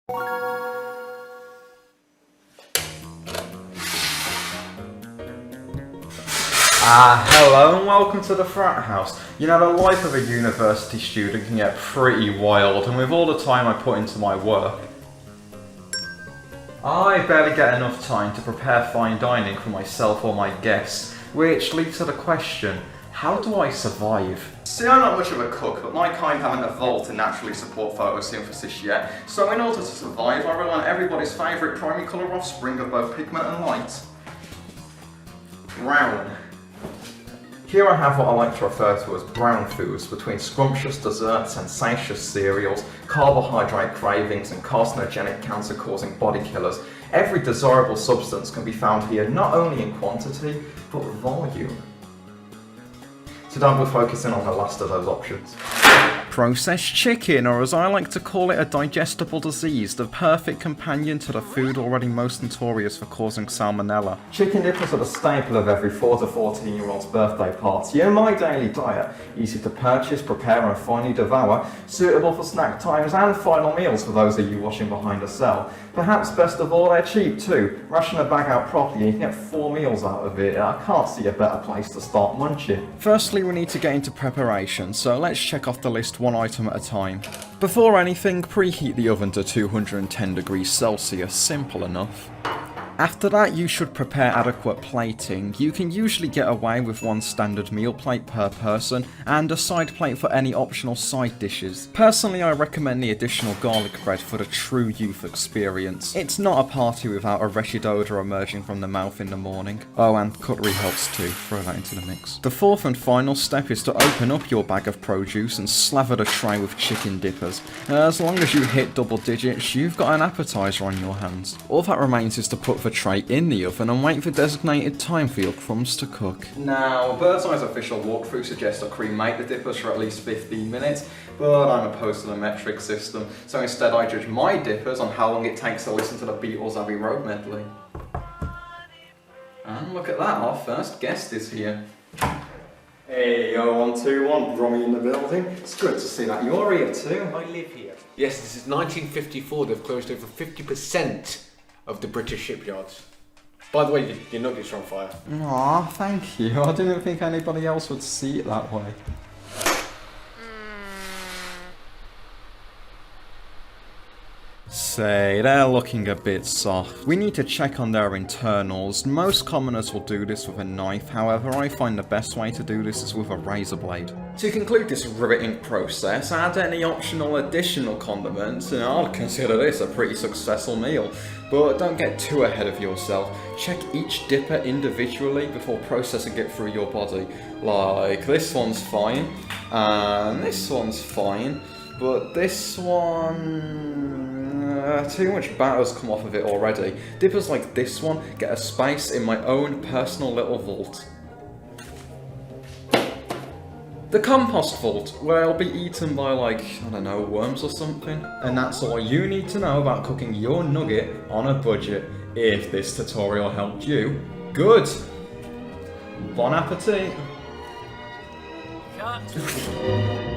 Hello and welcome to the frat house. You know, the life of a university student can get pretty wild, and with all the time I put into my work, I barely get enough time to prepare fine dining for myself or my guests, which leads to the question, how do I survive? See, I'm not much of a cook, but my kind haven't evolved to naturally support photosynthesis yet, so in order to survive, I rely on everybody's favourite primary colour offspring of both pigment and light. Brown. Here I have what I like to refer to as brown foods, between scrumptious desserts, sensacious cereals, carbohydrate cravings and carcinogenic cancer-causing body killers. Every desirable substance can be found here not only in quantity, but volume. Today we're focusing on the last of those options. Processed chicken, or as I like to call it, a digestible disease, the perfect companion to the food already most notorious for causing salmonella. Chicken dippers are the staple of every 4 to 14-year-old's birthday party, and my daily diet. Easy to purchase, prepare and finally devour, suitable for snack times and final meals for those of you watching behind a cell. Perhaps best of all, they're cheap too. Ration a bag out properly and you can get 4 meals out of it. I can't see a better place to start munching. Firstly, we need to get into preparation, so let's check off the list one item at a time. Before anything, preheat the oven to 210 degrees Celsius, simple enough. After that, you should prepare adequate plating. You can usually get away with one standard meal plate per person and a side plate for any optional side dishes. Personally, I recommend the additional garlic bread for the true youth experience. It's not a party without a wretched odour emerging from the mouth in the morning. Oh, and cutlery helps too, throw that into the mix. The fourth and final step is to open up your bag of produce and slather the tray with chicken dippers. As long as you hit double digits, you've got an appetizer on your hands. All that remains is to put the tray in the oven and wait for designated time for your crumbs to cook. Now, Bird's Eye's official walkthrough suggests I cremate the dippers for at least 15 minutes, but I'm opposed to the metric system, so instead I judge my dippers on how long it takes to listen to the Beatles' Abbey medley. And look at that, our first guest is here. Hey, yo, 121, Brommy in the building. It's good to see that you're here too. I live here. Yes, this is 1954. They've closed over 50% of the British shipyards. By the way, your nuggets are on fire. Aw, thank you. I didn't think anybody else would see it that way. Say, they're looking a bit soft. We need to check on their internals. Most commoners will do this with a knife, however I find the best way to do this is with a razor blade. To conclude this riveting process, add any optional additional condiments and I'll consider this a pretty successful meal. But don't get too ahead of yourself. Check each dipper individually before processing it through your body. Like, this one's fine, and this one's fine, but this one... too much batter's come off of it already. Dippers like this one get a space in my own personal little vault. The compost vault, where I'll be eaten by like, I don't know, worms or something. And that's all you need to know about cooking your nugget on a budget. If this tutorial helped you, good! Bon appetit! Cut.